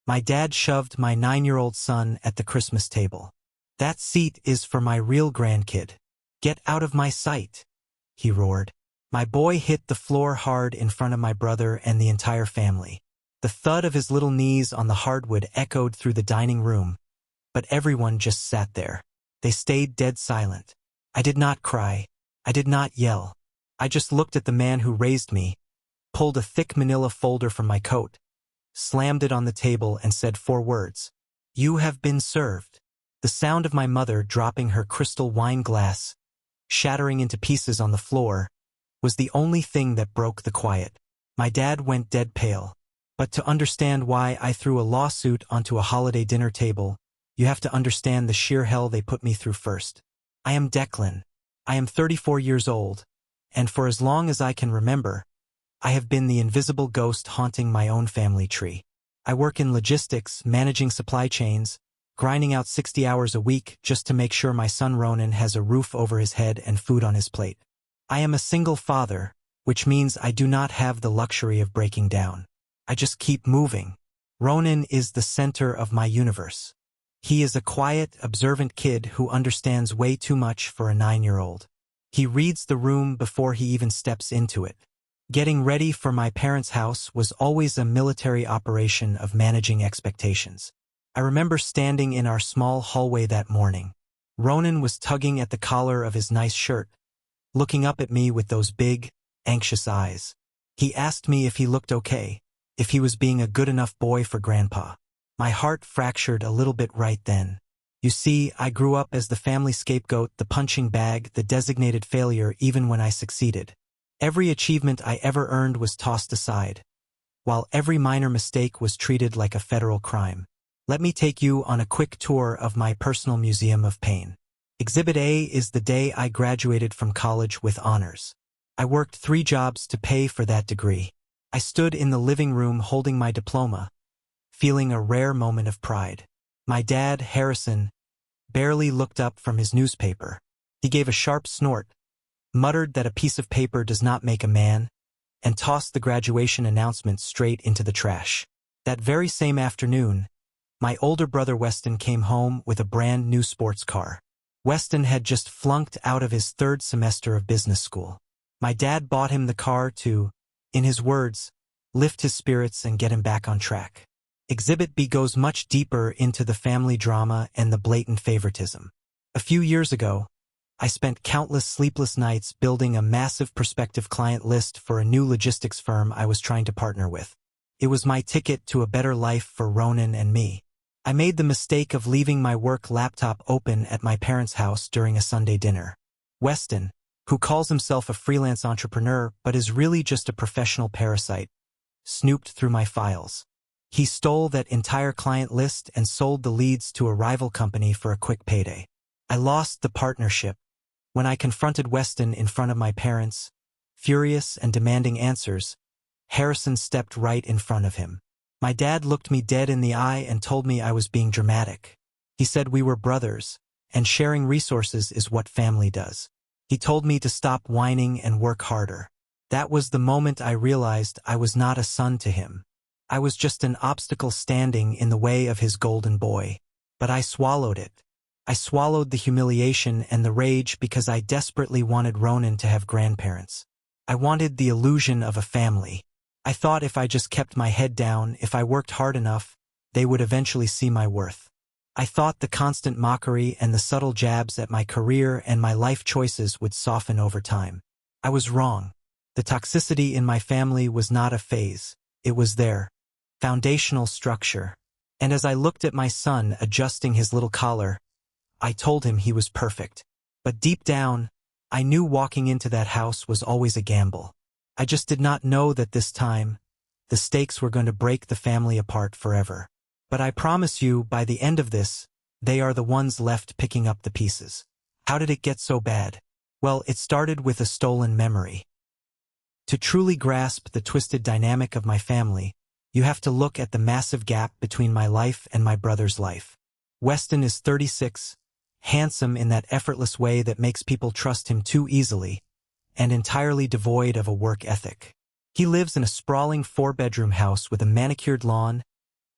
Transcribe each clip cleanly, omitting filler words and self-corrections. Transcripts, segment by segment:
My dad shoved my 9-year-old son at the Christmas table. "That seat is for my real grandkid. Get out of my sight," he roared. My boy hit the floor hard in front of my brother and the entire family. The thud of his little knees on the hardwood echoed through the dining room, but everyone just sat there. They stayed dead silent. I did not cry. I did not yell. I just looked at the man who raised me, pulled a thick manila folder from my coat, slammed it on the table and said 4 words. "You have been served." The sound of my mother dropping her crystal wine glass, shattering into pieces on the floor, was the only thing that broke the quiet. My dad went dead pale. But to understand why I threw a lawsuit onto a holiday dinner table, you have to understand the sheer hell they put me through first. I am Declan. I am 34 years old, and for as long as I can remember, I have been the invisible ghost haunting my own family tree. I work in logistics, managing supply chains, grinding out 60 hours a week just to make sure my son Ronan has a roof over his head and food on his plate. I am a single father, which means I do not have the luxury of breaking down. I just keep moving. Ronan is the center of my universe. He is a quiet, observant kid who understands way too much for a 9-year-old. He reads the room before he even steps into it. Getting ready for my parents' house was always a military operation of managing expectations. I remember standing in our small hallway that morning. Ronan was tugging at the collar of his nice shirt, looking up at me with those big, anxious eyes. He asked me if he looked okay, if he was being a good enough boy for Grandpa. My heart fractured a little bit right then. You see, I grew up as the family scapegoat, the punching bag, the designated failure even when I succeeded. Every achievement I ever earned was tossed aside, while every minor mistake was treated like a federal crime. Let me take you on a quick tour of my personal museum of pain. Exhibit A is the day I graduated from college with honors. I worked 3 jobs to pay for that degree. I stood in the living room holding my diploma, feeling a rare moment of pride. My dad, Harrison, barely looked up from his newspaper. He gave a sharp snort, muttered that a piece of paper does not make a man, and tossed the graduation announcement straight into the trash. That very same afternoon, my older brother Weston came home with a brand new sports car. Weston had just flunked out of his 3rd semester of business school. My dad bought him the car to, in his words, lift his spirits and get him back on track. Exhibit B goes much deeper into the family drama and the blatant favoritism. A few years ago, I spent countless sleepless nights building a massive prospective client list for a new logistics firm I was trying to partner with. It was my ticket to a better life for Ronan and me. I made the mistake of leaving my work laptop open at my parents' house during a Sunday dinner. Weston, who calls himself a freelance entrepreneur but is really just a professional parasite, snooped through my files. He stole that entire client list and sold the leads to a rival company for a quick payday. I lost the partnership. When I confronted Weston in front of my parents, furious and demanding answers, Harrison stepped right in front of him. My dad looked me dead in the eye and told me I was being dramatic. He said we were brothers, and sharing resources is what family does. He told me to stop whining and work harder. That was the moment I realized I was not a son to him. I was just an obstacle standing in the way of his golden boy. But I swallowed it. I swallowed the humiliation and the rage because I desperately wanted Ronan to have grandparents. I wanted the illusion of a family. I thought if I just kept my head down, if I worked hard enough, they would eventually see my worth. I thought the constant mockery and the subtle jabs at my career and my life choices would soften over time. I was wrong. The toxicity in my family was not a phase. It was their foundational structure. And as I looked at my son adjusting his little collar, I told him he was perfect. But deep down, I knew walking into that house was always a gamble. I just did not know that this time, the stakes were going to break the family apart forever. But I promise you, by the end of this, they are the ones left picking up the pieces. How did it get so bad? Well, it started with a stolen memory. To truly grasp the twisted dynamic of my family, you have to look at the massive gap between my life and my brother's life. Weston is 36, handsome in that effortless way that makes people trust him too easily, and entirely devoid of a work ethic. He lives in a sprawling 4-bedroom house with a manicured lawn,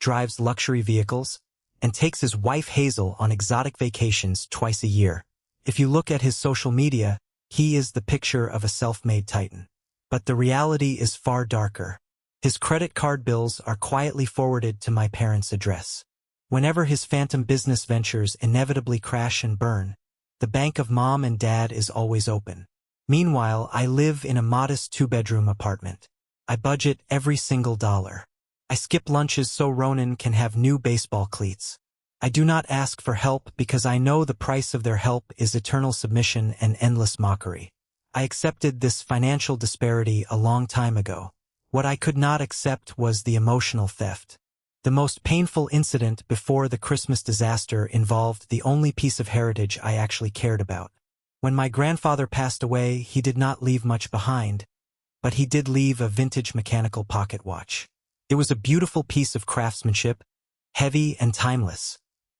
drives luxury vehicles, and takes his wife Hazel on exotic vacations twice a year. If you look at his social media, he is the picture of a self-made titan. But the reality is far darker. His credit card bills are quietly forwarded to my parents' address. Whenever his phantom business ventures inevitably crash and burn, the bank of mom and dad is always open. Meanwhile, I live in a modest 2-bedroom apartment. I budget every single dollar. I skip lunches so Ronan can have new baseball cleats. I do not ask for help because I know the price of their help is eternal submission and endless mockery. I accepted this financial disparity a long time ago. What I could not accept was the emotional theft. The most painful incident before the Christmas disaster involved the only piece of heritage I actually cared about. When my grandfather passed away, he did not leave much behind, but he did leave a vintage mechanical pocket watch. It was a beautiful piece of craftsmanship, heavy and timeless.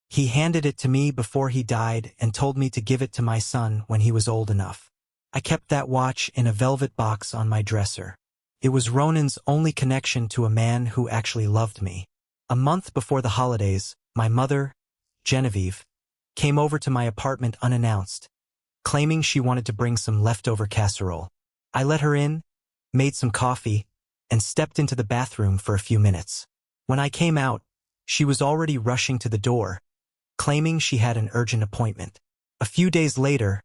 He handed it to me before he died and told me to give it to my son when he was old enough. I kept that watch in a velvet box on my dresser. It was Ronan's only connection to a man who actually loved me. A month before the holidays, my mother, Genevieve, came over to my apartment unannounced, claiming she wanted to bring some leftover casserole. I let her in, made some coffee, and stepped into the bathroom for a few minutes. When I came out, she was already rushing to the door, claiming she had an urgent appointment. A few days later,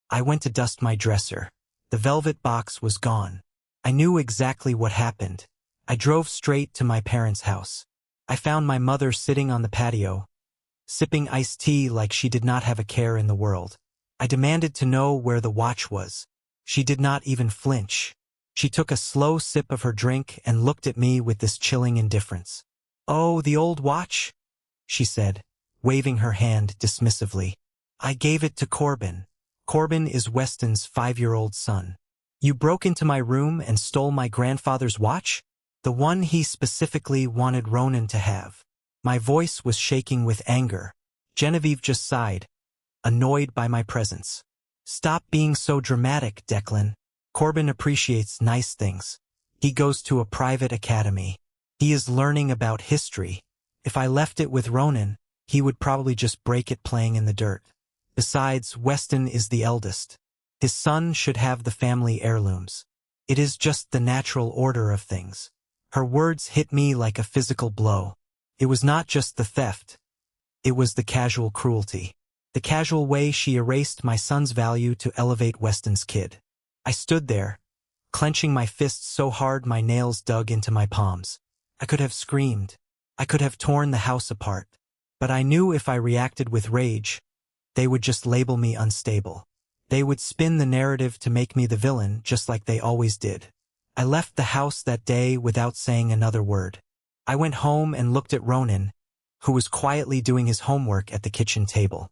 I went to dust my dresser. The velvet box was gone. I knew exactly what happened. I drove straight to my parents' house. I found my mother sitting on the patio, sipping iced tea like she did not have a care in the world. I demanded to know where the watch was. She did not even flinch. She took a slow sip of her drink and looked at me with this chilling indifference. "Oh, the old watch?" she said, waving her hand dismissively. "I gave it to Corbin. Corbin is Weston's 5-year-old son. You broke into my room and stole my grandfather's watch? The one he specifically wanted Ronan to have." My voice was shaking with anger. Genevieve just sighed, annoyed by my presence. "Stop being so dramatic, Declan. Corbin appreciates nice things. He goes to a private academy. He is learning about history. If I left it with Ronan, he would probably just break it playing in the dirt. Besides, Weston is the eldest. His son should have the family heirlooms. It is just the natural order of things." Her words hit me like a physical blow. It was not just the theft. It was the casual cruelty. The casual way she erased my son's value to elevate Weston's kid. I stood there, clenching my fists so hard my nails dug into my palms. I could have screamed. I could have torn the house apart. But I knew if I reacted with rage, they would just label me unstable. They would spin the narrative to make me the villain, just like they always did. I left the house that day without saying another word. I went home and looked at Ronan, who was quietly doing his homework at the kitchen table.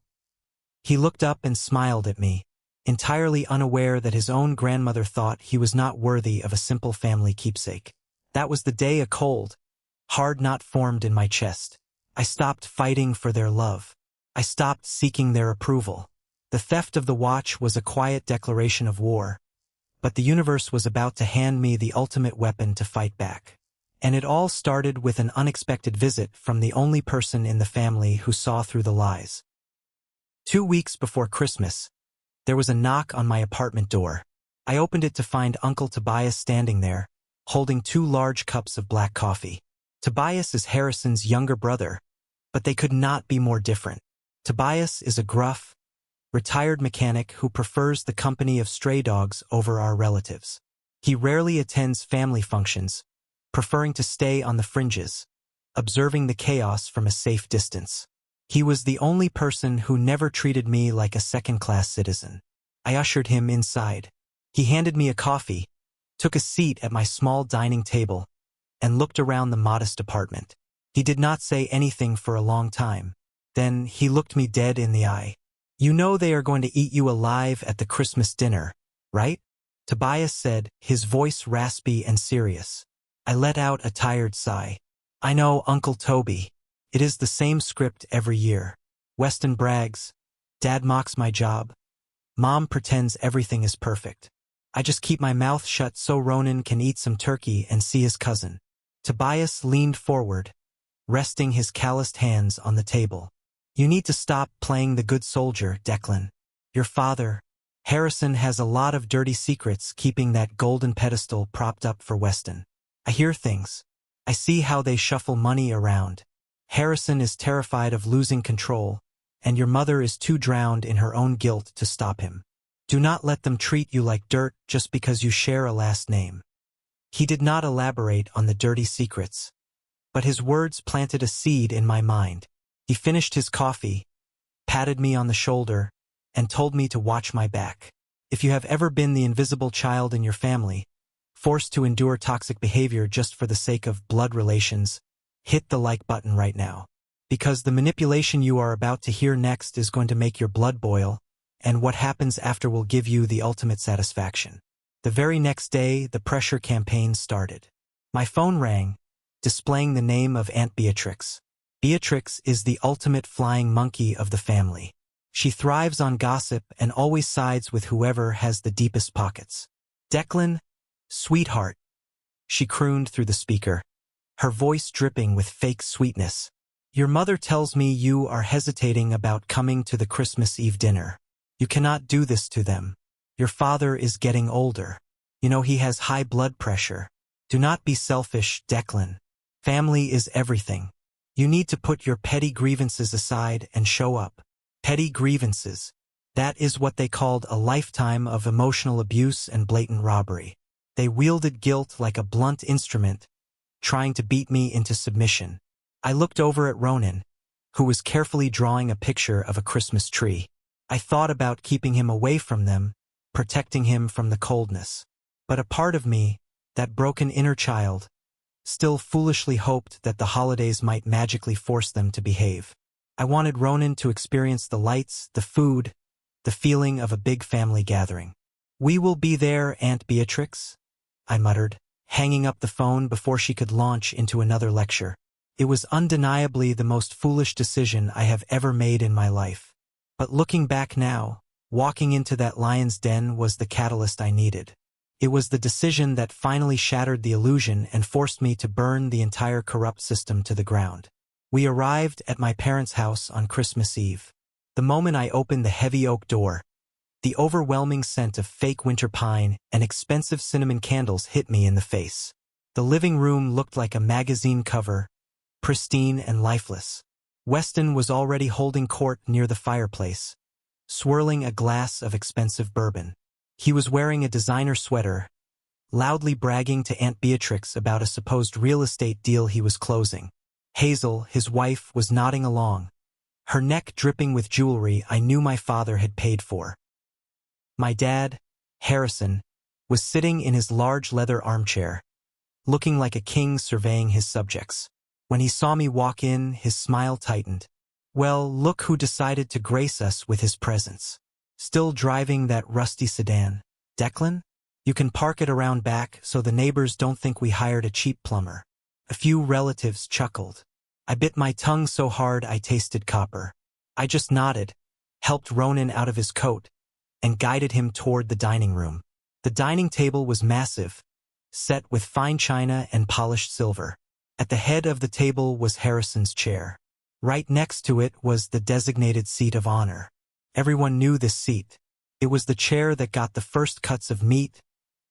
He looked up and smiled at me, entirely unaware that his own grandmother thought he was not worthy of a simple family keepsake. That was the day a cold, hard knot formed in my chest. I stopped fighting for their love. I stopped seeking their approval. The theft of the watch was a quiet declaration of war, but the universe was about to hand me the ultimate weapon to fight back. And it all started with an unexpected visit from the only person in the family who saw through the lies. 2 weeks before Christmas, there was a knock on my apartment door. I opened it to find Uncle Tobias standing there, holding 2 large cups of black coffee. Tobias is Harrison's younger brother, but they could not be more different. Tobias is a gruff, retired mechanic who prefers the company of stray dogs over our relatives. He rarely attends family functions, preferring to stay on the fringes, observing the chaos from a safe distance. He was the only person who never treated me like a second-class citizen. I ushered him inside. He handed me a coffee, took a seat at my small dining table, and looked around the modest apartment. He did not say anything for a long time. Then he looked me dead in the eye. "You know they are going to eat you alive at the Christmas dinner, right?" Tobias said, his voice raspy and serious. I let out a tired sigh. "I know, Uncle Toby. It is the same script every year. Weston brags. Dad mocks my job. Mom pretends everything is perfect. I just keep my mouth shut so Ronan can eat some turkey and see his cousin." Tobias leaned forward, resting his calloused hands on the table. You need to stop playing the good soldier, Declan. Your father, Harrison, has a lot of dirty secrets keeping that golden pedestal propped up for Weston. I hear things. I see how they shuffle money around. Harrison is terrified of losing control, and your mother is too drowned in her own guilt to stop him. Do not let them treat you like dirt just because you share a last name. He did not elaborate on the dirty secrets, but his words planted a seed in my mind. He finished his coffee, patted me on the shoulder, and told me to watch my back. If you have ever been the invisible child in your family, forced to endure toxic behavior just for the sake of blood relations, hit the like button right now. Because the manipulation you are about to hear next is going to make your blood boil, and what happens after will give you the ultimate satisfaction. The very next day, the pressure campaign started. My phone rang, displaying the name of Aunt Beatrix. Beatrix is the ultimate flying monkey of the family. She thrives on gossip and always sides with whoever has the deepest pockets. Declan, sweetheart, she crooned through the speaker, her voice dripping with fake sweetness. Your mother tells me you are hesitating about coming to the Christmas Eve dinner. You cannot do this to them. Your father is getting older. You know he has high blood pressure. Do not be selfish, Declan. Family is everything. You need to put your petty grievances aside and show up. Petty grievances. That is what they called a lifetime of emotional abuse and blatant robbery. They wielded guilt like a blunt instrument, trying to beat me into submission. I looked over at Ronan, who was carefully drawing a picture of a Christmas tree. I thought about keeping him away from them, protecting him from the coldness. But a part of me, that broken inner child, still foolishly hoped that the holidays might magically force them to behave. I wanted Ronan to experience the lights, the food, the feeling of a big family gathering. We will be there, Aunt Beatrix, I muttered, hanging up the phone before she could launch into another lecture. It was undeniably the most foolish decision I have ever made in my life. But looking back now, walking into that lion's den was the catalyst I needed. It was the decision that finally shattered the illusion and forced me to burn the entire corrupt system to the ground. We arrived at my parents' house on Christmas Eve. The moment I opened the heavy oak door, the overwhelming scent of fake winter pine and expensive cinnamon candles hit me in the face. The living room looked like a magazine cover, pristine and lifeless. Weston was already holding court near the fireplace, swirling a glass of expensive bourbon. He was wearing a designer sweater, loudly bragging to Aunt Beatrix about a supposed real estate deal he was closing. Hazel, his wife, was nodding along, her neck dripping with jewelry I knew my father had paid for. My dad, Harrison, was sitting in his large leather armchair, looking like a king surveying his subjects. When he saw me walk in, his smile tightened. Well, look who decided to grace us with his presence. Still driving that rusty sedan, Declan? You can park it around back so the neighbors don't think we hired a cheap plumber. A few relatives chuckled. I bit my tongue so hard I tasted copper. I just nodded, helped Ronan out of his coat, and guided him toward the dining room. The dining table was massive, set with fine china and polished silver. At the head of the table was Harrison's chair. Right next to it was the designated seat of honor. Everyone knew this seat. It was the chair that got the first cuts of meat,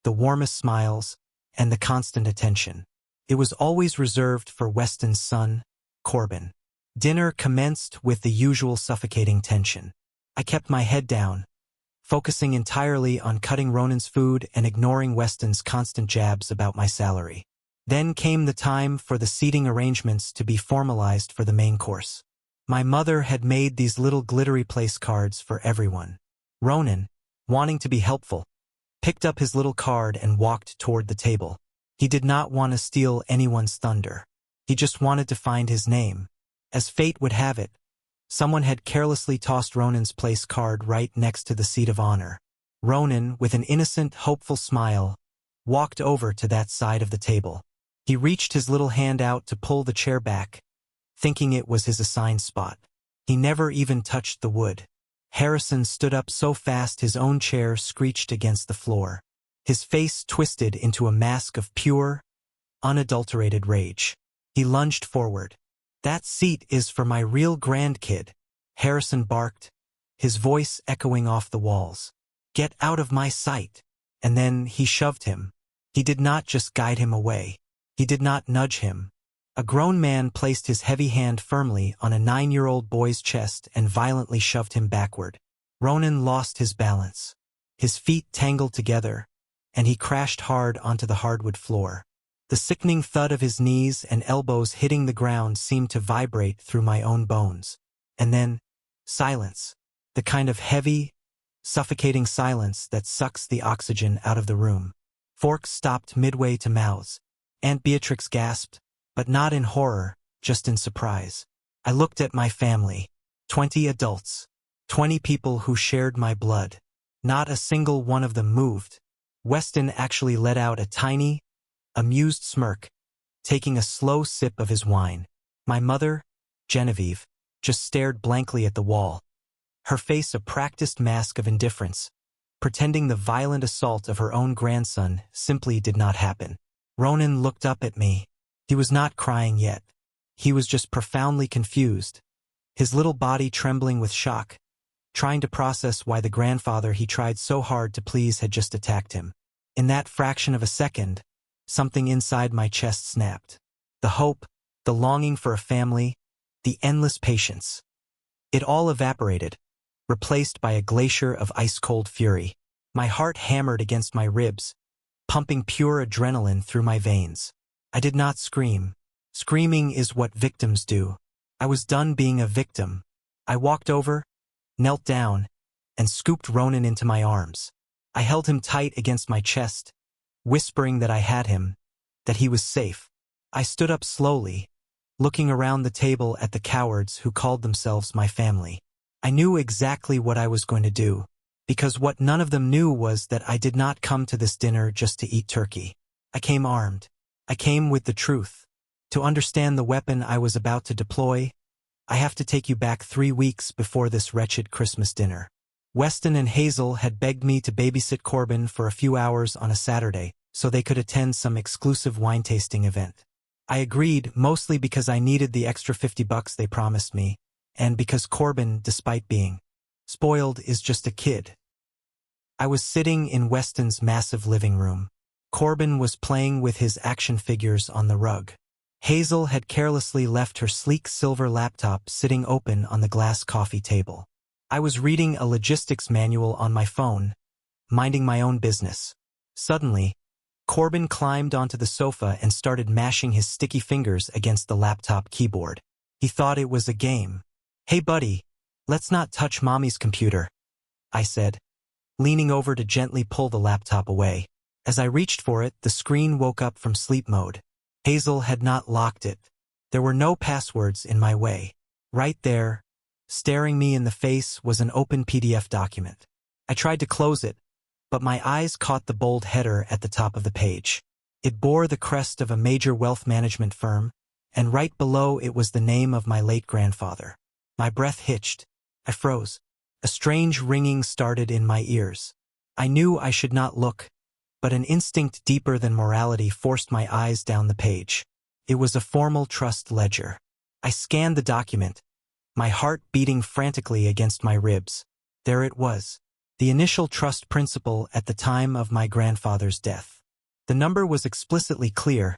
the warmest smiles, and the constant attention. It was always reserved for Weston's son, Corbin. Dinner commenced with the usual suffocating tension. I kept my head down, focusing entirely on cutting Ronan's food and ignoring Weston's constant jabs about my salary. Then came the time for the seating arrangements to be formalized for the main course. My mother had made these little glittery place cards for everyone. Ronan, wanting to be helpful, picked up his little card and walked toward the table. He did not want to steal anyone's thunder. He just wanted to find his name. As fate would have it, someone had carelessly tossed Ronan's place card right next to the seat of honor. Ronan, with an innocent, hopeful smile, walked over to that side of the table. He reached his little hand out to pull the chair back, thinking it was his assigned spot. He never even touched the wood. Harrison stood up so fast his own chair screeched against the floor. His face twisted into a mask of pure, unadulterated rage. He lunged forward, That seat is for my real grandkid, Harrison barked, his voice echoing off the walls. Get out of my sight. And then he shoved him. He did not just guide him away. He did not nudge him. A grown man placed his heavy hand firmly on a 9-year-old boy's chest and violently shoved him backward. Ronan lost his balance. His feet tangled together, and he crashed hard onto the hardwood floor. The sickening thud of his knees and elbows hitting the ground seemed to vibrate through my own bones. And then, silence. The kind of heavy, suffocating silence that sucks the oxygen out of the room. Forks stopped midway to mouths. Aunt Beatrix gasped, but not in horror, just in surprise. I looked at my family. 20 adults. 20 people who shared my blood. Not a single one of them moved. Weston actually let out a tiny, amused smirk, taking a slow sip of his wine. My mother, Genevieve, just stared blankly at the wall, her face a practiced mask of indifference, pretending the violent assault of her own grandson simply did not happen. Ronan looked up at me. He was not crying yet. He was just profoundly confused, his little body trembling with shock, trying to process why the grandfather he tried so hard to please had just attacked him. In that fraction of a second, something inside my chest snapped. The hope, the longing for a family, the endless patience. It all evaporated, replaced by a glacier of ice-cold fury. My heart hammered against my ribs, pumping pure adrenaline through my veins. I did not scream. Screaming is what victims do. I was done being a victim. I walked over, knelt down, and scooped Ronan into my arms. I held him tight against my chest, whispering that I had him, that he was safe. I stood up slowly, looking around the table at the cowards who called themselves my family. I knew exactly what I was going to do, because what none of them knew was that I did not come to this dinner just to eat turkey. I came armed. I came with the truth. To understand the weapon I was about to deploy, I have to take you back 3 weeks before this wretched Christmas dinner. Weston and Hazel had begged me to babysit Corbin for a few hours on a Saturday so they could attend some exclusive wine tasting event. I agreed mostly because I needed the extra $50 they promised me, and because Corbin, despite being spoiled, is just a kid. I was sitting in Weston's massive living room. Corbin was playing with his action figures on the rug. Hazel had carelessly left her sleek silver laptop sitting open on the glass coffee table. I was reading a logistics manual on my phone, minding my own business. Suddenly, Corbin climbed onto the sofa and started mashing his sticky fingers against the laptop keyboard. He thought it was a game. "Hey buddy, let's not touch mommy's computer," I said, leaning over to gently pull the laptop away. As I reached for it, the screen woke up from sleep mode. Hazel had not locked it. There were no passwords in my way. Right there, staring me in the face, was an open PDF document. I tried to close it, but my eyes caught the bold header at the top of the page. It bore the crest of a major wealth management firm, and right below it was the name of my late grandfather. My breath hitched. I froze. A strange ringing started in my ears. I knew I should not look, but an instinct deeper than morality forced my eyes down the page. It was a formal trust ledger. I scanned the document, my heart beating frantically against my ribs. There it was, the initial trust principal at the time of my grandfather's death. The number was explicitly clear,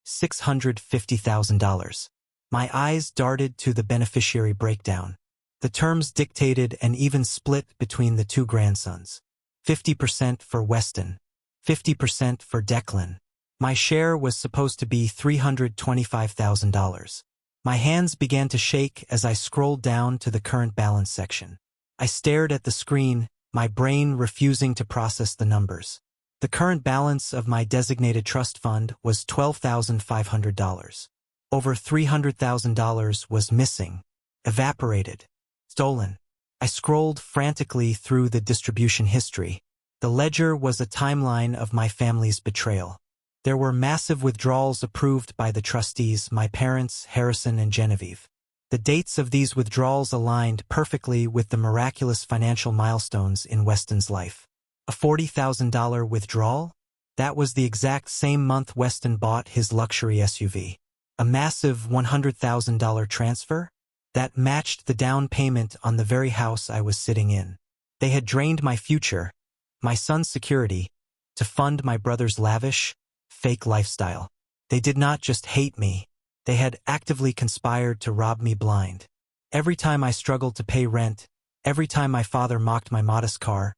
$650,000. My eyes darted to the beneficiary breakdown. The terms dictated an even split between the two grandsons. 50% for Weston, 50% for Declan. My share was supposed to be $325,000. My hands began to shake as I scrolled down to the current balance section. I stared at the screen, my brain refusing to process the numbers. The current balance of my designated trust fund was $12,500. Over $300,000 was missing, evaporated, stolen. I scrolled frantically through the distribution history. The ledger was a timeline of my family's betrayal. There were massive withdrawals approved by the trustees, my parents, Harrison and Genevieve. The dates of these withdrawals aligned perfectly with the miraculous financial milestones in Weston's life. A $40,000 withdrawal? That was the exact same month Weston bought his luxury SUV. A massive $100,000 transfer? That matched the down payment on the very house I was sitting in. They had drained my future, my son's security, to fund my brother's lavish, fake lifestyle. They did not just hate me, they had actively conspired to rob me blind. Every time I struggled to pay rent, every time my father mocked my modest car,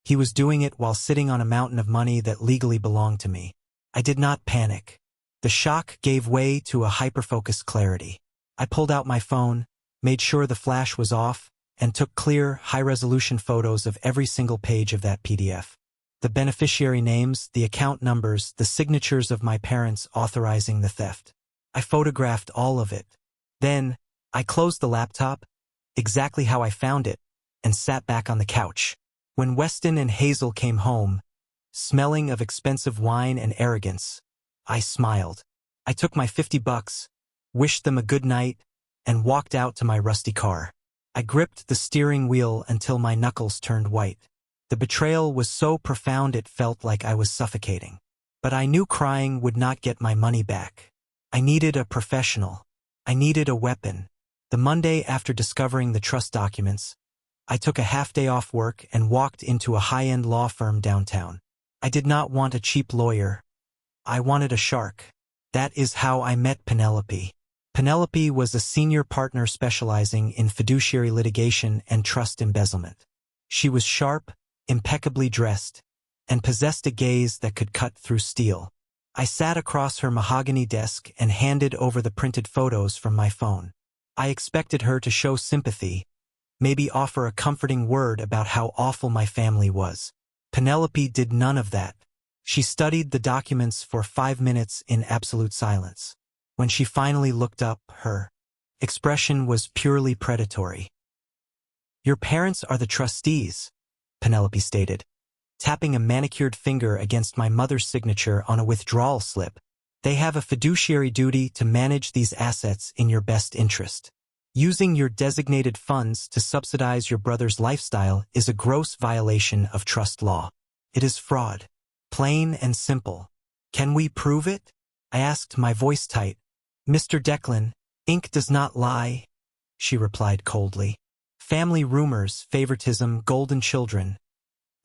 he was doing it while sitting on a mountain of money that legally belonged to me. I did not panic. The shock gave way to a hyper-focused clarity. I pulled out my phone, made sure the flash was off, and took clear, high-resolution photos of every single page of that PDF. The beneficiary names, the account numbers, the signatures of my parents authorizing the theft. I photographed all of it. Then, I closed the laptop, exactly how I found it, and sat back on the couch. When Weston and Hazel came home, smelling of expensive wine and arrogance, I smiled. I took my $50, wished them a good night, and walked out to my rusty car. I gripped the steering wheel until my knuckles turned white. The betrayal was so profound it felt like I was suffocating. But I knew crying would not get my money back. I needed a professional. I needed a weapon. The Monday after discovering the trust documents, I took a half-day off work and walked into a high-end law firm downtown. I did not want a cheap lawyer. I wanted a shark. That is how I met Penelope. Penelope was a senior partner specializing in fiduciary litigation and trust embezzlement. She was sharp, impeccably dressed, and possessed a gaze that could cut through steel. I sat across her mahogany desk and handed over the printed photos from my phone. I expected her to show sympathy, maybe offer a comforting word about how awful my family was. Penelope did none of that. She studied the documents for 5 minutes in absolute silence. When she finally looked up, her expression was purely predatory. "Your parents are the trustees," Penelope stated, tapping a manicured finger against my mother's signature on a withdrawal slip. "They have a fiduciary duty to manage these assets in your best interest. Using your designated funds to subsidize your brother's lifestyle is a gross violation of trust law. It is fraud. Plain and simple. Can we prove it?" I asked, my voice tight. "Mr. Declan, ink does not lie," she replied coldly. "Family rumors, favoritism, golden children.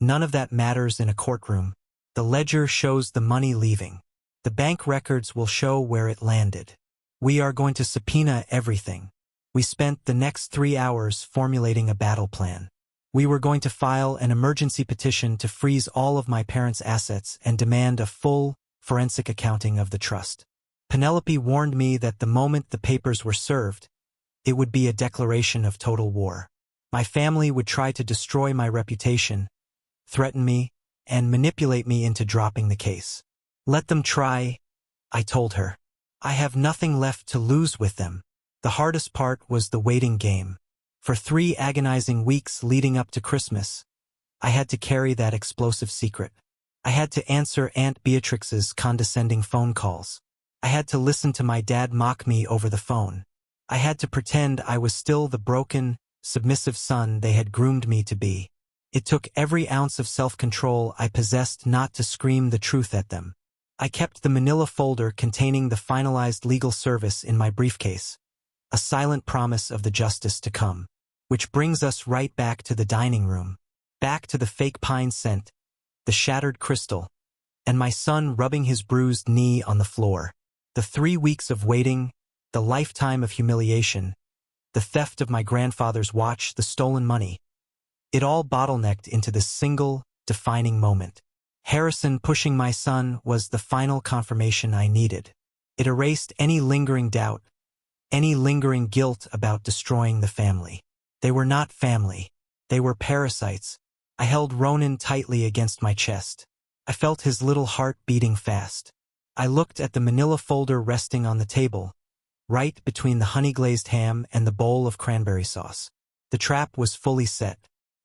None of that matters in a courtroom. The ledger shows the money leaving. The bank records will show where it landed. We are going to subpoena everything." We spent the next 3 hours formulating a battle plan. We were going to file an emergency petition to freeze all of my parents' assets and demand a full, forensic accounting of the trust. Penelope warned me that the moment the papers were served, it would be a declaration of total war. My family would try to destroy my reputation, threaten me, and manipulate me into dropping the case. "Let them try," I told her. "I have nothing left to lose with them." The hardest part was the waiting game. For 3 agonizing weeks leading up to Christmas, I had to carry that explosive secret. I had to answer Aunt Beatrix's condescending phone calls. I had to listen to my dad mock me over the phone. I had to pretend I was still the broken, submissive son they had groomed me to be. It took every ounce of self-control I possessed not to scream the truth at them. I kept the manila folder containing the finalized legal service in my briefcase, a silent promise of the justice to come. Which brings us right back to the dining room, back to the fake pine scent, the shattered crystal, and my son rubbing his bruised knee on the floor. The 3 weeks of waiting, the lifetime of humiliation, the theft of my grandfather's watch, the stolen money. It all bottlenecked into this single, defining moment. Harrison pushing my son was the final confirmation I needed. It erased any lingering doubt, any lingering guilt about destroying the family. They were not family. They were parasites. I held Ronan tightly against my chest. I felt his little heart beating fast. I looked at the manila folder resting on the table, right between the honey-glazed ham and the bowl of cranberry sauce. The trap was fully set.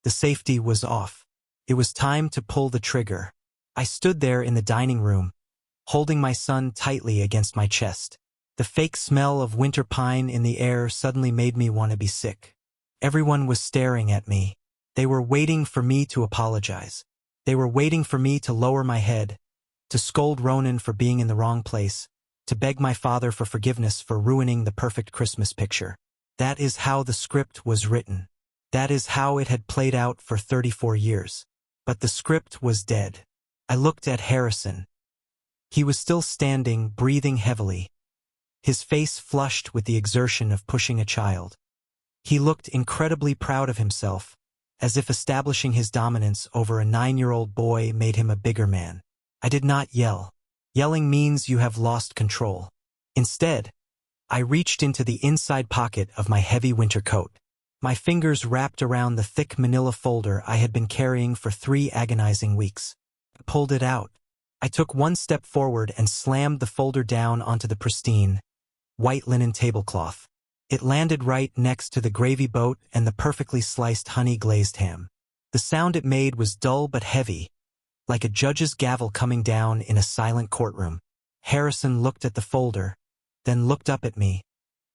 The safety was off. It was time to pull the trigger. I stood there in the dining room, holding my son tightly against my chest. The fake smell of winter pine in the air suddenly made me want to be sick. Everyone was staring at me. They were waiting for me to apologize. They were waiting for me to lower my head, to scold Ronan for being in the wrong place, to beg my father for forgiveness for ruining the perfect Christmas picture. That is how the script was written. That is how it had played out for 34 years. But the script was dead. I looked at Harrison. He was still standing, breathing heavily, his face flushed with the exertion of pushing a child. He looked incredibly proud of himself, as if establishing his dominance over a 9-year-old boy made him a bigger man. I did not yell. Yelling means you have lost control. Instead, I reached into the inside pocket of my heavy winter coat. My fingers wrapped around the thick manila folder I had been carrying for 3 agonizing weeks. I pulled it out. I took one step forward and slammed the folder down onto the pristine, white linen tablecloth. It landed right next to the gravy boat and the perfectly sliced honey-glazed ham. The sound it made was dull but heavy, like a judge's gavel coming down in a silent courtroom. Harrison looked at the folder, then looked up at me,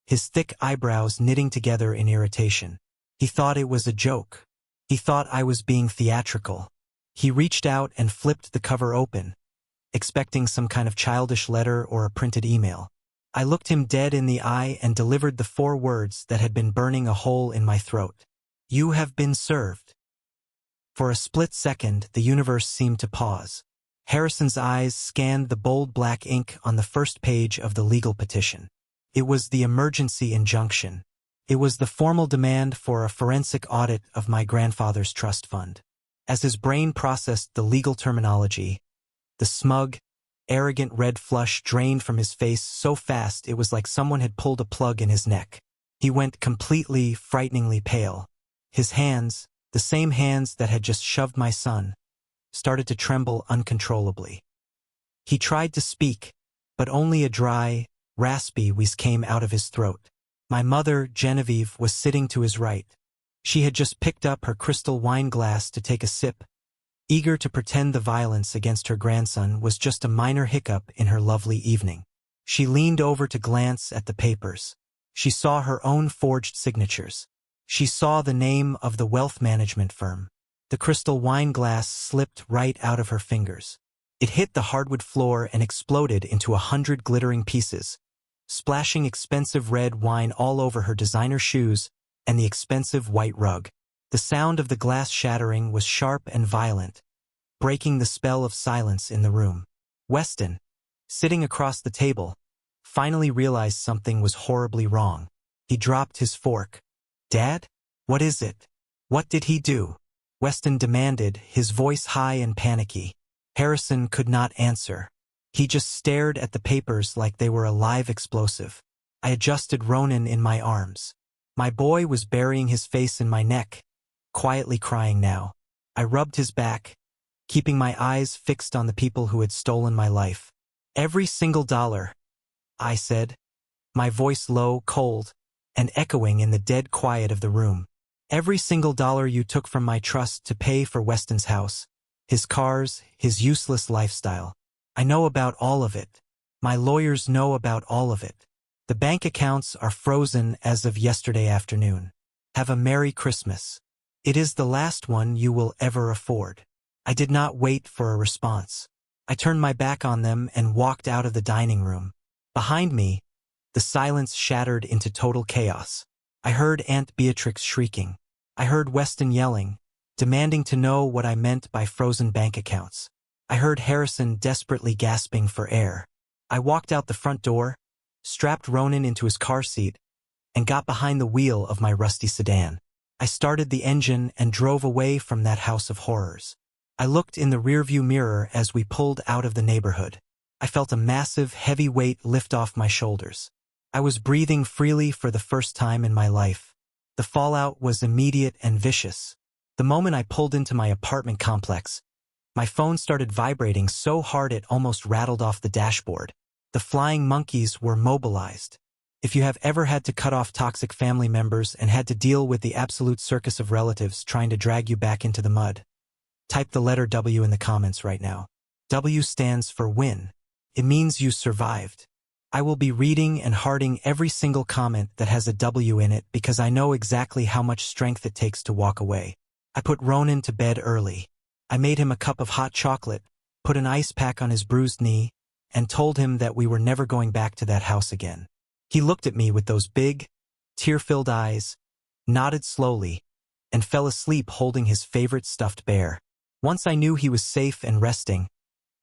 his thick eyebrows knitting together in irritation. He thought it was a joke. He thought I was being theatrical. He reached out and flipped the cover open, expecting some kind of childish letter or a printed email. I looked him dead in the eye and delivered the 4 words that had been burning a hole in my throat. You have been served. For a split second, the universe seemed to pause. Harrison's eyes scanned the bold black ink on the first page of the legal petition. It was the emergency injunction. It was the formal demand for a forensic audit of my grandfather's trust fund. As his brain processed the legal terminology, the smug, arrogant red flush drained from his face so fast it was like someone had pulled a plug in his neck. He went completely, frighteningly pale. His hands, the same hands that had just shoved my son, started to tremble uncontrollably. He tried to speak, but only a dry, raspy wheeze came out of his throat. My mother, Genevieve, was sitting to his right. She had just picked up her crystal wine glass to take a sip, eager to pretend the violence against her grandson was just a minor hiccup in her lovely evening. She leaned over to glance at the papers. She saw her own forged signatures. She saw the name of the wealth management firm. The crystal wine glass slipped right out of her fingers. It hit the hardwood floor and exploded into 100 glittering pieces, splashing expensive red wine all over her designer shoes and the expensive white rug. The sound of the glass shattering was sharp and violent, breaking the spell of silence in the room. Weston, sitting across the table, finally realized something was horribly wrong. He dropped his fork. Dad? What is it? What did he do? Weston demanded, his voice high and panicky. Harrison could not answer. He just stared at the papers like they were a live explosive. I adjusted Ronan in my arms. My boy was burying his face in my neck, quietly crying now. I rubbed his back, keeping my eyes fixed on the people who had stolen my life. Every single dollar, I said, my voice low, cold, and echoing in the dead quiet of the room. Every single dollar you took from my trust to pay for Weston's house, his cars, his useless lifestyle. I know about all of it. My lawyers know about all of it. The bank accounts are frozen as of yesterday afternoon. Have a Merry Christmas. It is the last one you will ever afford. I did not wait for a response. I turned my back on them and walked out of the dining room. Behind me, the silence shattered into total chaos. I heard Aunt Beatrix shrieking. I heard Weston yelling, demanding to know what I meant by frozen bank accounts. I heard Harrison desperately gasping for air. I walked out the front door, strapped Ronan into his car seat, and got behind the wheel of my rusty sedan. I started the engine and drove away from that house of horrors. I looked in the rearview mirror as we pulled out of the neighborhood. I felt a massive, heavy weight lift off my shoulders. I was breathing freely for the first time in my life. The fallout was immediate and vicious. The moment I pulled into my apartment complex, my phone started vibrating so hard it almost rattled off the dashboard. The flying monkeys were mobilized. If you have ever had to cut off toxic family members and had to deal with the absolute circus of relatives trying to drag you back into the mud, type the letter W in the comments right now. W stands for win. It means you survived. I will be reading and hearting every single comment that has a W in it because I know exactly how much strength it takes to walk away. I put Ronan to bed early. I made him a cup of hot chocolate, put an ice pack on his bruised knee, and told him that we were never going back to that house again. He looked at me with those big, tear-filled eyes, nodded slowly, and fell asleep holding his favorite stuffed bear. Once I knew he was safe and resting,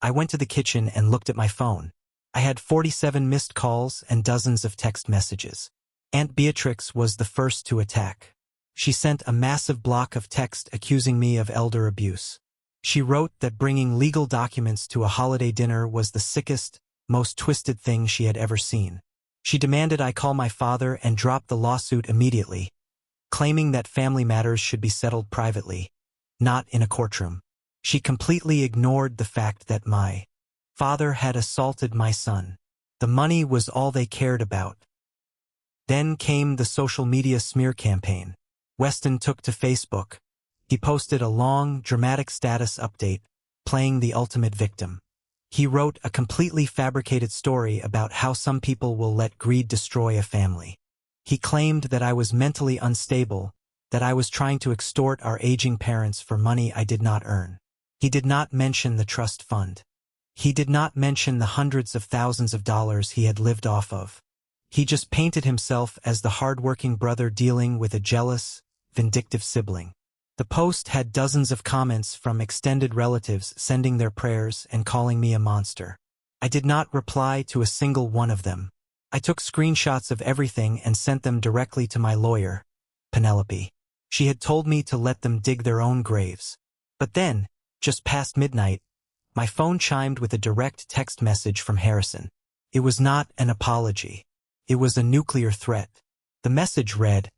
I went to the kitchen and looked at my phone. I had 47 missed calls and dozens of text messages. Aunt Beatrix was the first to attack. She sent a massive block of text accusing me of elder abuse. She wrote that bringing legal documents to a holiday dinner was the sickest, most twisted thing she had ever seen. She demanded I call my father and drop the lawsuit immediately, claiming that family matters should be settled privately, not in a courtroom. She completely ignored the fact that my father had assaulted my son. The money was all they cared about. Then came the social media smear campaign. Weston took to Facebook. He posted a long, dramatic status update, playing the ultimate victim. He wrote a completely fabricated story about how some people will let greed destroy a family. He claimed that I was mentally unstable, that I was trying to extort our aging parents for money I did not earn. He did not mention the trust fund. He did not mention the hundreds of thousands of dollars he had lived off of. He just painted himself as the hard-working brother dealing with a jealous, vindictive sibling. The post had dozens of comments from extended relatives sending their prayers and calling me a monster. I did not reply to a single one of them. I took screenshots of everything and sent them directly to my lawyer, Penelope. She had told me to let them dig their own graves. But then, just past midnight, my phone chimed with a direct text message from Harrison. It was not an apology. It was a nuclear threat. The message read,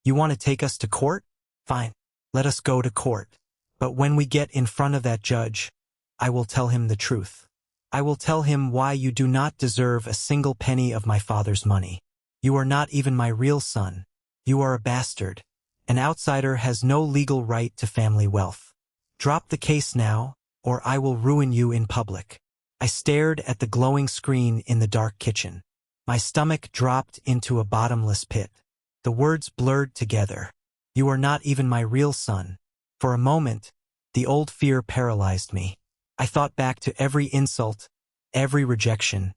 "You want to take us to court? Fine. Let us go to court. But when we get in front of that judge, I will tell him the truth. I will tell him why you do not deserve a single penny of my father's money. You are not even my real son. You are a bastard. An outsider has no legal right to family wealth. Drop the case now, or I will ruin you in public." I stared at the glowing screen in the dark kitchen. My stomach dropped into a bottomless pit. The words blurred together. You are not even my real son. For a moment, the old fear paralyzed me. I thought back to every insult, every rejection,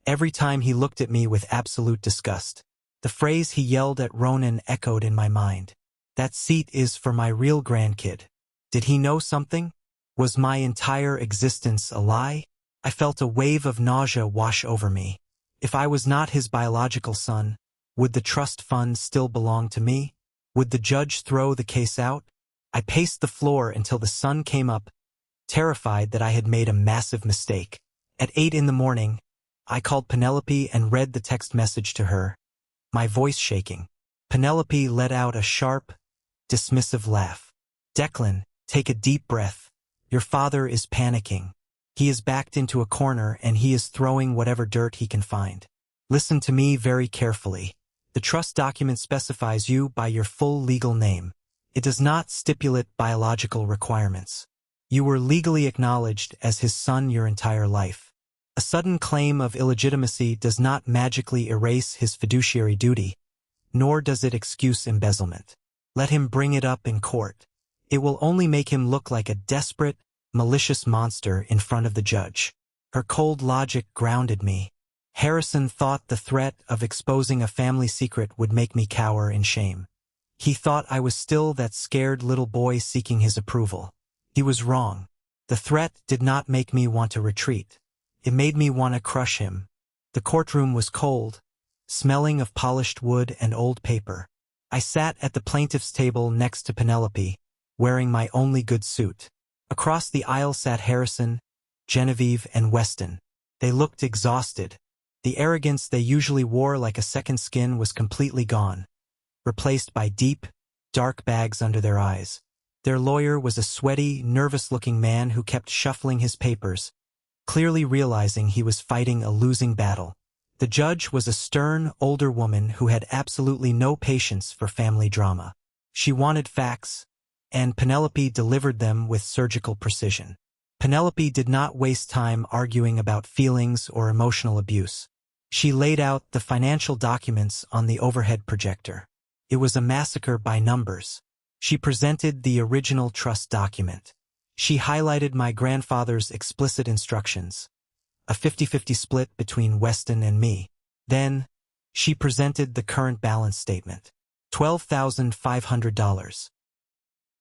every time he looked at me with absolute disgust. The phrase he yelled at Ronan echoed in my mind. That seat is for my real grandkid. Did he know something? Was my entire existence a lie? I felt a wave of nausea wash over me. If I was not his biological son, would the trust fund still belong to me? Would the judge throw the case out? I paced the floor until the sun came up, terrified that I had made a massive mistake. At 8 in the morning, I called Penelope and read the text message to her, my voice shaking. Penelope let out a sharp, dismissive laugh. "Declan, take a deep breath. Your father is panicking. He is backed into a corner and he is throwing whatever dirt he can find. Listen to me very carefully. The trust document specifies you by your full legal name. It does not stipulate biological requirements. You were legally acknowledged as his son your entire life. A sudden claim of illegitimacy does not magically erase his fiduciary duty, nor does it excuse embezzlement. Let him bring it up in court. It will only make him look like a desperate, malicious monster in front of the judge." Her cold logic grounded me. Harrison thought the threat of exposing a family secret would make me cower in shame. He thought I was still that scared little boy seeking his approval. He was wrong. The threat did not make me want to retreat. It made me want to crush him. The courtroom was cold, smelling of polished wood and old paper. I sat at the plaintiff's table next to Penelope, wearing my only good suit. Across the aisle sat Harrison, Genevieve, and Weston. They looked exhausted. The arrogance they usually wore like a second skin was completely gone, replaced by deep, dark bags under their eyes. Their lawyer was a sweaty, nervous-looking man who kept shuffling his papers, clearly realizing he was fighting a losing battle. The judge was a stern, older woman who had absolutely no patience for family drama. She wanted facts, and Penelope delivered them with surgical precision. Penelope did not waste time arguing about feelings or emotional abuse. She laid out the financial documents on the overhead projector. It was a massacre by numbers. She presented the original trust document. She highlighted my grandfather's explicit instructions. a 50-50 split between Weston and me. Then, she presented the current balance statement. $12,500.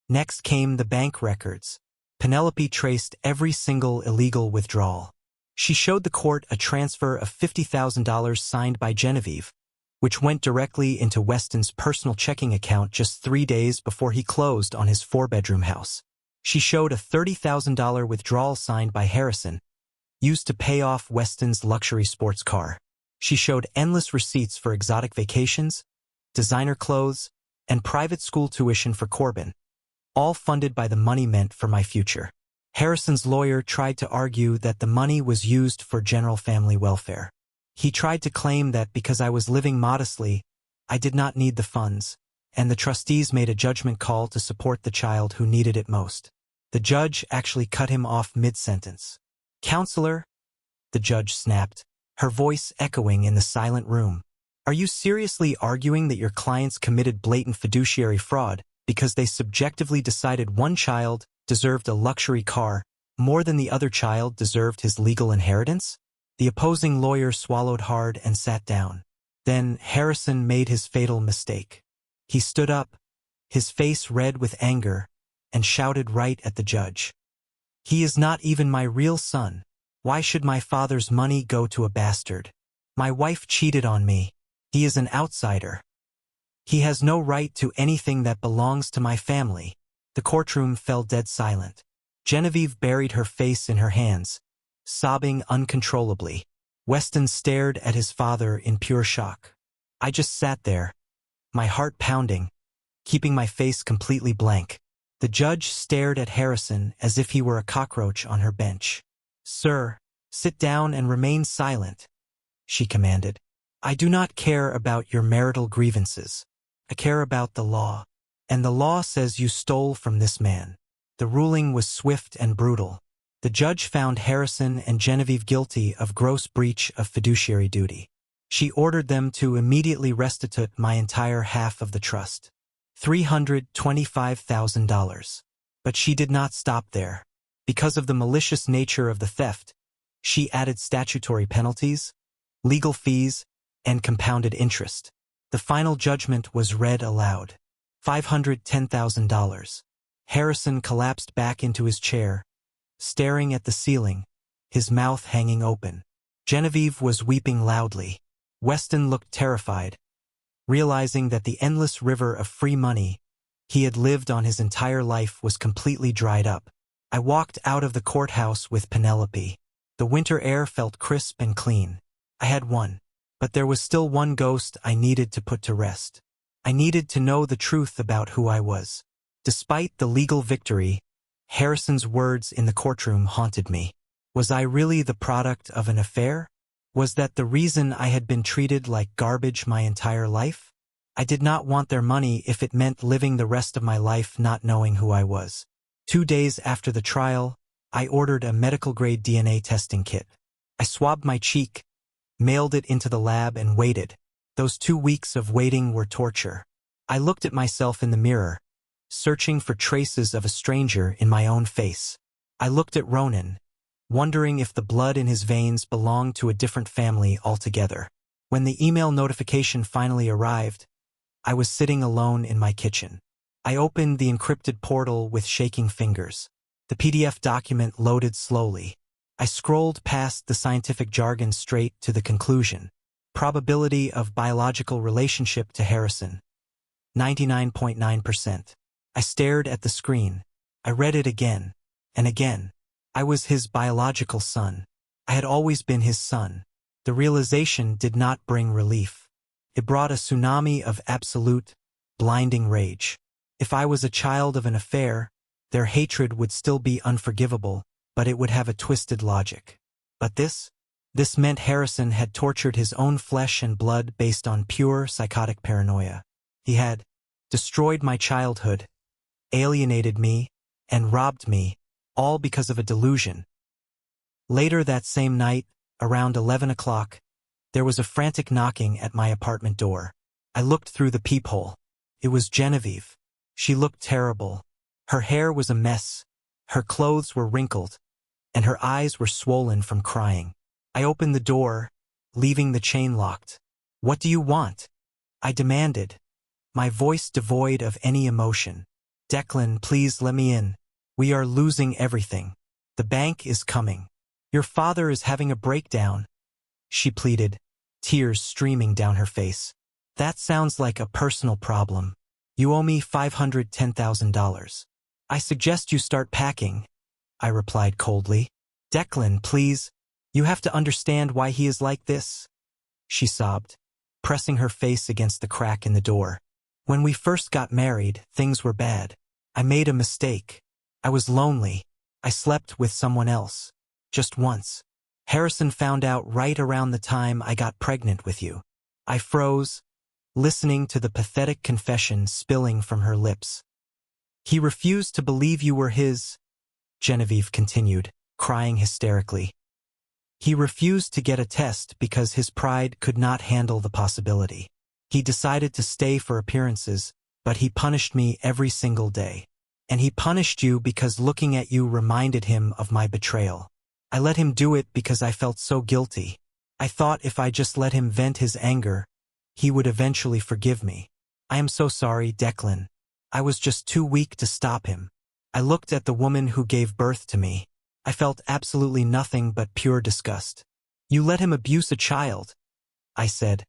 Next came the bank records. Penelope traced every single illegal withdrawal. She showed the court a transfer of $50,000 signed by Genevieve, which went directly into Weston's personal checking account just 3 days before he closed on his 4-bedroom house. She showed a $30,000 withdrawal signed by Harrison, used to pay off Weston's luxury sports car. She showed endless receipts for exotic vacations, designer clothes, and private school tuition for Corbin, all funded by the money meant for my future. Harrison's lawyer tried to argue that the money was used for general family welfare. He tried to claim that because I was living modestly, I did not need the funds, and the trustees made a judgment call to support the child who needed it most. The judge actually cut him off mid-sentence. "Counselor," the judge snapped, her voice echoing in the silent room. "Are you seriously arguing that your clients committed blatant fiduciary fraud because they subjectively decided one child deserved a luxury car more than the other child deserved his legal inheritance?" The opposing lawyer swallowed hard and sat down. Then Harrison made his fatal mistake. He stood up, his face red with anger, and shouted right at the judge. "He is not even my real son. Why should my father's money go to a bastard? My wife cheated on me. He is an outsider. He has no right to anything that belongs to my family." The courtroom fell dead silent. Genevieve buried her face in her hands, sobbing uncontrollably. Weston stared at his father in pure shock. I just sat there, my heart pounding, keeping my face completely blank. The judge stared at Harrison as if he were a cockroach on her bench. "Sir, sit down and remain silent," she commanded. "I do not care about your marital grievances. I care about the law. And the law says you stole from this man." The ruling was swift and brutal. The judge found Harrison and Genevieve guilty of gross breach of fiduciary duty. She ordered them to immediately restitute my entire half of the trust, $325,000. But she did not stop there. Because of the malicious nature of the theft, she added statutory penalties, legal fees, and compounded interest. The final judgment was read aloud. $510,000. Harrison collapsed back into his chair, staring at the ceiling, his mouth hanging open. Genevieve was weeping loudly. Weston looked terrified, realizing that the endless river of free money he had lived on his entire life was completely dried up. I walked out of the courthouse with Penelope. The winter air felt crisp and clean. I had won, but there was still one ghost I needed to put to rest. I needed to know the truth about who I was. Despite the legal victory, Harrison's words in the courtroom haunted me. Was I really the product of an affair? Was that the reason I had been treated like garbage my entire life? I did not want their money if it meant living the rest of my life not knowing who I was. 2 days after the trial, I ordered a medical-grade DNA testing kit. I swabbed my cheek, mailed it into the lab, and waited. Those 2 weeks of waiting were torture. I looked at myself in the mirror, searching for traces of a stranger in my own face. I looked at Ronan, wondering if the blood in his veins belonged to a different family altogether. When the email notification finally arrived, I was sitting alone in my kitchen. I opened the encrypted portal with shaking fingers. The PDF document loaded slowly. I scrolled past the scientific jargon straight to the conclusion. Probability of biological relationship to Harrison, 99.9%. I stared at the screen. I read it again and again. I was his biological son. I had always been his son. The realization did not bring relief. It brought a tsunami of absolute, blinding rage. If I was a child of an affair, their hatred would still be unforgivable, but it would have a twisted logic. But this meant Harrison had tortured his own flesh and blood based on pure psychotic paranoia. He had destroyed my childhood, alienated me, and robbed me, all because of a delusion. Later that same night, around 11 o'clock, there was a frantic knocking at my apartment door. I looked through the peephole. It was Genevieve. She looked terrible. Her hair was a mess, her clothes were wrinkled, and her eyes were swollen from crying. I opened the door, leaving the chain locked. "What do you want?" I demanded, my voice devoid of any emotion. "Declan, please let me in. We are losing everything. The bank is coming. Your father is having a breakdown," she pleaded, tears streaming down her face. "That sounds like a personal problem. You owe me $510,000. "I suggest you start packing," I replied coldly. "Declan, please. You have to understand why he is like this," she sobbed, pressing her face against the crack in the door. "When we first got married, things were bad. I made a mistake. I was lonely. I slept with someone else. Just once. Harrison found out right around the time I got pregnant with you." I froze, listening to the pathetic confession spilling from her lips. "He refused to believe you were his," Genevieve continued, crying hysterically. "He refused to get a test because his pride could not handle the possibility. He decided to stay for appearances, but he punished me every single day. And he punished you because looking at you reminded him of my betrayal. I let him do it because I felt so guilty. I thought if I just let him vent his anger, he would eventually forgive me. I am so sorry, Declan. I was just too weak to stop him. I looked at the woman who gave birth to me. I felt absolutely nothing but pure disgust. You let him abuse a child," I said,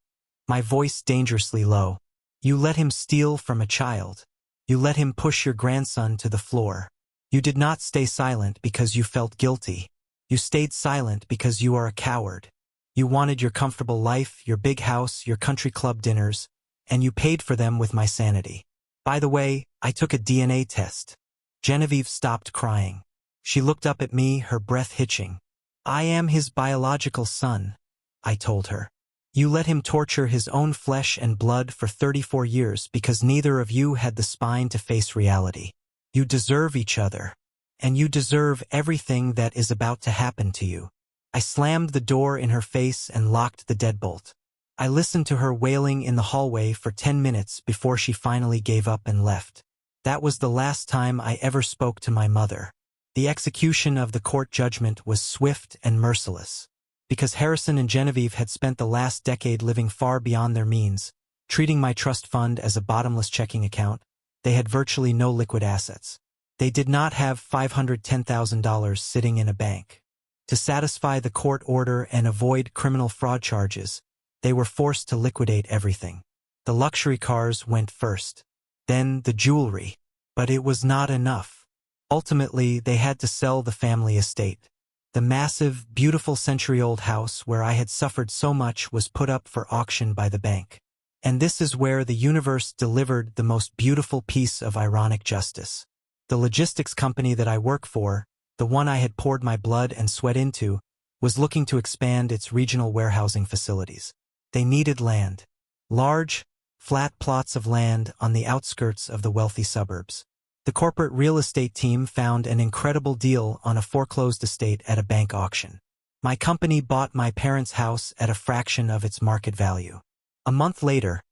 my voice dangerously low. "You let him steal from a child. You let him push your grandson to the floor. You did not stay silent because you felt guilty. You stayed silent because you are a coward. You wanted your comfortable life, your big house, your country club dinners, and you paid for them with my sanity. By the way, I took a DNA test." Genevieve stopped crying. She looked up at me, her breath hitching. "I am his biological son," I told her. "You let him torture his own flesh and blood for 34 years because neither of you had the spine to face reality. You deserve each other. And you deserve everything that is about to happen to you." I slammed the door in her face and locked the deadbolt. I listened to her wailing in the hallway for 10 minutes before she finally gave up and left. That was the last time I ever spoke to my mother. The execution of the court judgment was swift and merciless. Because Harrison and Genevieve had spent the last decade living far beyond their means, treating my trust fund as a bottomless checking account, they had virtually no liquid assets. They did not have $510,000 sitting in a bank. To satisfy the court order and avoid criminal fraud charges, they were forced to liquidate everything. The luxury cars went first, then the jewelry. But it was not enough. Ultimately, they had to sell the family estate. The massive, beautiful century-old house where I had suffered so much was put up for auction by the bank. And this is where the universe delivered the most beautiful piece of ironic justice. The logistics company that I work for, the one I had poured my blood and sweat into, was looking to expand its regional warehousing facilities. They needed land. Large, flat plots of land on the outskirts of the wealthy suburbs. The corporate real estate team found an incredible deal on a foreclosed estate at a bank auction. My company bought my parents' house at a fraction of its market value. A month later,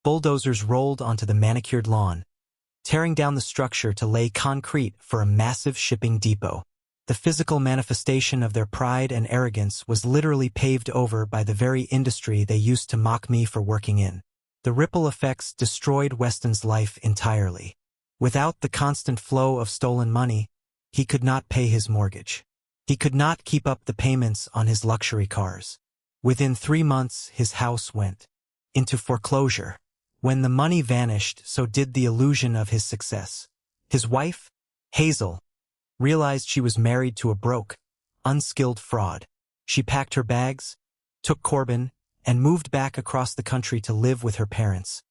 bulldozers rolled onto the manicured lawn, tearing down the structure to lay concrete for a massive shipping depot. The physical manifestation of their pride and arrogance was literally paved over by the very industry they used to mock me for working in. The ripple effects destroyed Weston's life entirely. Without the constant flow of stolen money, he could not pay his mortgage. He could not keep up the payments on his luxury cars. Within 3 months, his house went into foreclosure. When the money vanished, so did the illusion of his success. His wife, Hazel, realized she was married to a broke, unskilled fraud. She packed her bags, took Corbin, and moved back across the country to live with her parents,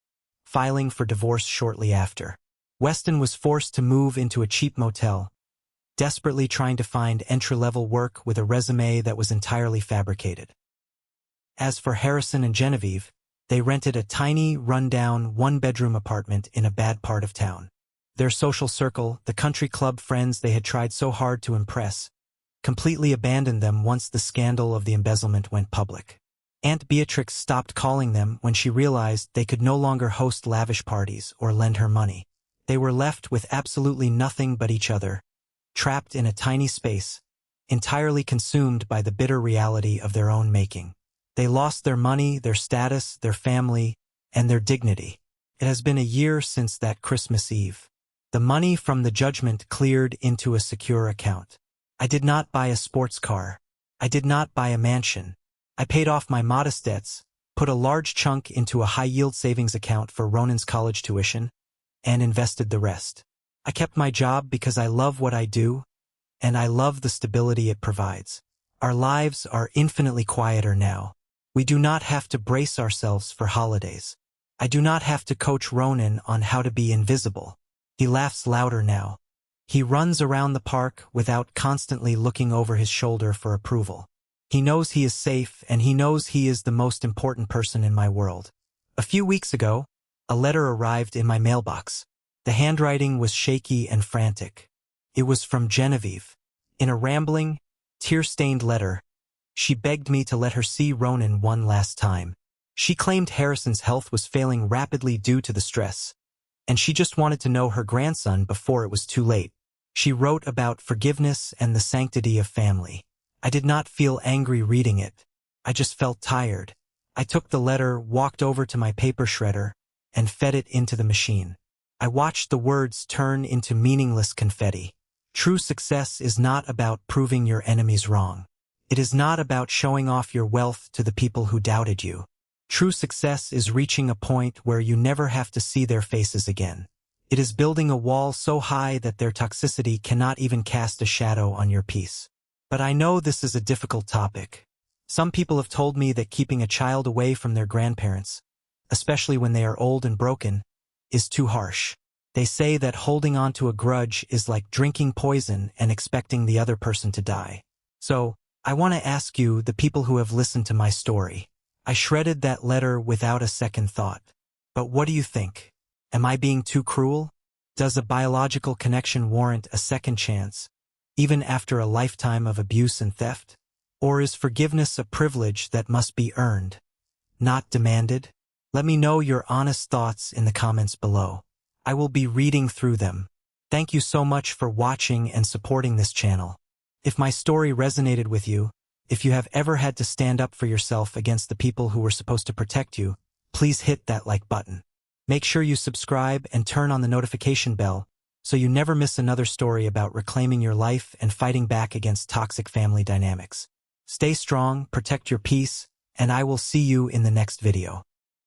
filing for divorce shortly after. Weston was forced to move into a cheap motel, desperately trying to find entry-level work with a resume that was entirely fabricated. As for Harrison and Genevieve, they rented a tiny, run-down, one-bedroom apartment in a bad part of town. Their social circle, the country club friends they had tried so hard to impress, completely abandoned them once the scandal of the embezzlement went public. Aunt Beatrix stopped calling them when she realized they could no longer host lavish parties or lend her money. They were left with absolutely nothing but each other, trapped in a tiny space, entirely consumed by the bitter reality of their own making. They lost their money, their status, their family, and their dignity. It has been a year since that Christmas Eve. The money from the judgment cleared into a secure account. I did not buy a sports car. I did not buy a mansion. I paid off my modest debts, put a large chunk into a high-yield savings account for Ronan's college tuition, and invested the rest. I kept my job because I love what I do, and I love the stability it provides. Our lives are infinitely quieter now. We do not have to brace ourselves for holidays. I do not have to coach Ronan on how to be invisible. He laughs louder now. He runs around the park without constantly looking over his shoulder for approval. He knows he is safe, and he knows he is the most important person in my world. A few weeks ago, a letter arrived in my mailbox. The handwriting was shaky and frantic. It was from Genevieve. In a rambling, tear-stained letter, she begged me to let her see Ronan one last time. She claimed Harrison's health was failing rapidly due to the stress, and she just wanted to know her grandson before it was too late. She wrote about forgiveness and the sanctity of family. I did not feel angry reading it. I just felt tired. I took the letter, walked over to my paper shredder, and fed it into the machine. I watched the words turn into meaningless confetti. True success is not about proving your enemies wrong. It is not about showing off your wealth to the people who doubted you. True success is reaching a point where you never have to see their faces again. It is building a wall so high that their toxicity cannot even cast a shadow on your peace. But I know this is a difficult topic. Some people have told me that keeping a child away from their grandparents, especially when they are old and broken, is too harsh. They say that holding on to a grudge is like drinking poison and expecting the other person to die. So, I want to ask you, the people who have listened to my story. I shredded that letter without a second thought. But what do you think? Am I being too cruel? Does a biological connection warrant a second chance, even after a lifetime of abuse and theft? Or is forgiveness a privilege that must be earned, not demanded? Let me know your honest thoughts in the comments below. I will be reading through them. Thank you so much for watching and supporting this channel. If my story resonated with you, if you have ever had to stand up for yourself against the people who were supposed to protect you, please hit that like button. Make sure you subscribe and turn on the notification bell so you never miss another story about reclaiming your life and fighting back against toxic family dynamics. Stay strong, protect your peace, and I will see you in the next video.